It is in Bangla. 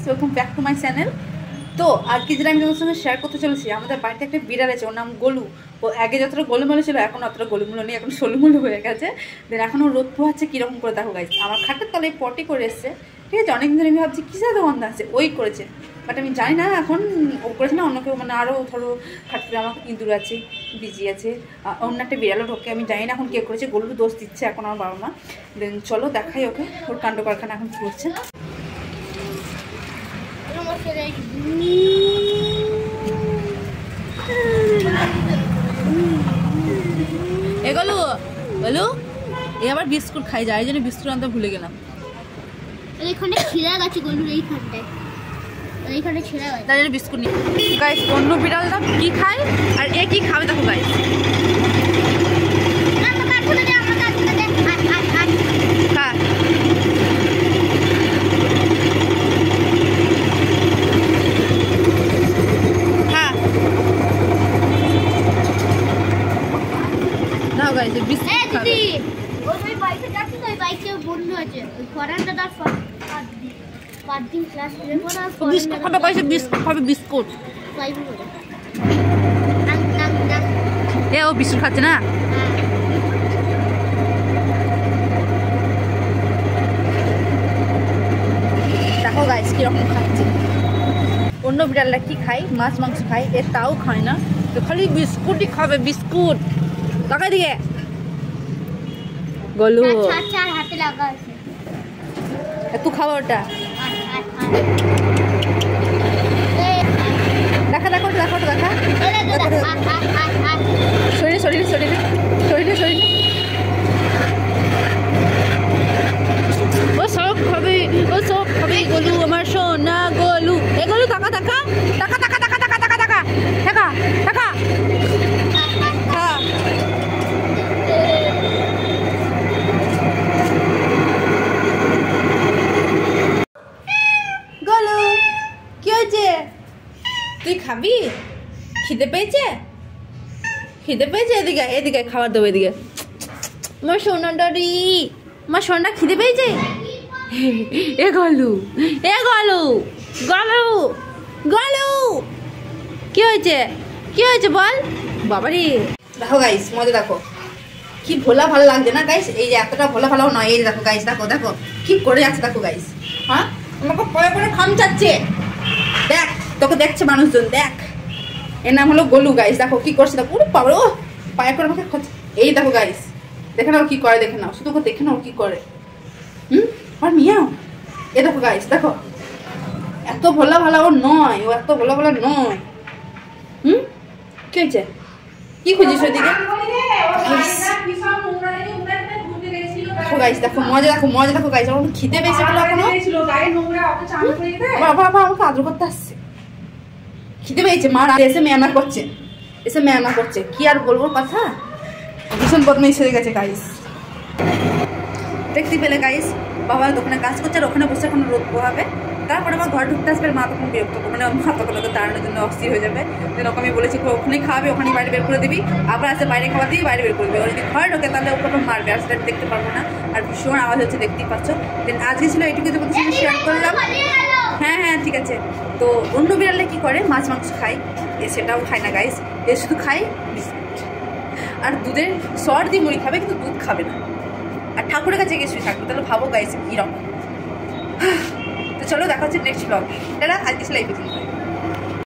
Welcome back to my channel. তো আর কি যেটা আমি তোমার সঙ্গে শেয়ার করতে চলেছি, আমাদের বাড়িতে একটা বিড়াল আছে, ওর নাম গোলু। ও আগে যতটা গোলুমুলো ছিল এখন অতটা গোলুমুলো নেই, এখন সোলুমুলো হয়ে গেছে। দেন এখন ও রোদ পোহাচ্ছে কীরকম করে দেখো গাইস। আমার খাটের তলায় পটি করে এসছে, ঠিক আছে। অনেকদিন ধরে আমি ভাবছি কিসের এত গন্ধ আছে, ওই করেছে। বাট আমি জানি না এখন ও করেছে না অন্য কেউ, মানে আরও ধরো খাটে আমার ইঁদুর আছে, বিজি আছে, অন্য একটা বিড়ালও ঢোকে। আমি জানি না এখন কে করেছে, গোলু দোষ দিচ্ছে এখন আমার বাবা মা। দেন চলো দেখাই ওকে ওর কাণ্ড কারখানা এখন কী করছে। এগুলো বলো এ আবার বিস্কুট খাই যায়, এই জন্য বিস্কুট আনতে ভুলে গেলাম। এইখানে ছিঁড়া গেছে গরুর এইখানটায়, এইখানে ছিঁড়া গেছে, তার জন্য বিস্কুট নিই। গাইস অন্য বিড়ালটা কি খায় আর এ কি খাবে দেখো গাইস। বিস্কুট এ ও বিস্কুট খাচ্ছে না। দেখো গাইস কিরকম খাচ্ছে। অন্য বিড়ালরা কি খায়, মাছ মাংস খায়, এ তাও খায় না, তো খালি বিস্কুটই খাবে। বিস্কুট তাকাই দিকে গোলু হাতে লাগা আছে, তুই খাবো ওটা। দেখা দেখো দেখো দেখা শরীরে শরীরে শরীরে শরীরে শরীরে ও সব খাবে, ও সব খাবে গোলু আমার সোনা গোলু। এ গোলু টাকা টাকা টাকা টাকা টাকা টাকা টাকা টাকা টাকা টাকা হ্যাঁ। গোলু কি হয়েছে, তুই খাবি? খিদে পেয়েছে, খিদে পেয়েছে? এদিকে এদিকে খাবার দেবো, এদিকে। আমার সোনা ডরি, আমার সোনা খিদে পেয়েছে। এ গলু, এ গলু গলু গলু কি হয়েছে, কি হয়েছে বল বাবারি। দেখো গাইস মজা দেখো, কি ভোলা ভালো লাগছে না গাইস। এই যে এতটা ভোলা ভালো নয়, এই দেখো গাইস, দেখো দেখো কি করে যাচ্ছে দেখো গাইস। হ্যাঁ আমাকে পরে পরে খাম চাচ্ছে, দেখ তোকে দেখছে মানুষজন, দেখ। এর নাম হলো গোলু গাইস। দেখো কি করছে, দেখো পুরো পাবো পায়ে করে আমাকে। এই দেখো গাইস, দেখে নাও কি করে, দেখে নাও, শুধু দেখে নাও কি করে। আর মিয়াও এ দেখো গাইস, দেখো এত ভোলা ভালা ও নয়, ও এত ভোলা ভালা নয়। কি হয়েছে, কি খুঁজিস ওইদিকে? দেখো গাইস, দেখো মজা, দেখো মজা, দেখো গাইস। আমার খিদে পেয়েছে বলে এখনো বাবা বাবা আমাকে আদর করতে আসছে। খিদে পেয়েছে, মা এসে মেয়ানা করছে, এসে মেয়ানা করছে। কি আর বলবো কথা, ভীষণ বদমাইশ হয়ে গেছে গাইস। দেখতে পেলে গাইস, বাবা দোকানে কাজ করছে আর ওখানে বসে এখন রোদ পোহাবে। তারপরে আমার ঘরে ঢুকতে আসবে, মা তখন বিরক্ত করবে, মানে মা তখন ওকে তাড়ানোর জন্য অস্থির হয়ে যাবে। ওকে আমি বলেছি ওখানেই খাওয়াবে, ওখানেই বাইরে বের করে দিবি, আবার আসে বাইরে খাওয়া দিয়ে বাইরে বের করবে। ও যদি ঘরে ঢোকে তাহলে ওকে মারবে, আর সেটা দেখতে পারবো না। আর ভীষণ আওয়াজ হচ্ছে, দেখতেই পাচ্ছ। দেন আজকে ছিল এইটুকু তোমাদের সঙ্গে শেয়ার করলাম। হ্যাঁ হ্যাঁ ঠিক আছে। তো অন্য বিড়ালে কি করে, মাছ মাংস খায়, এ সেটাও খায় না গাইস। এ শুধু খায় বিস্কুট আর দুধের সর দিয়ে মুড়ি খাবে, কিন্তু দুধ খাবে না। আর ঠাকুরের কাছে গিয়ে শুয়ে থাকবে। তাহলে ভাবো গাইস কীরকম। তো চলো দেখা হচ্ছে নেক্সট ব্লগে। এটা আজকে ছিল এই পর্যন্ত।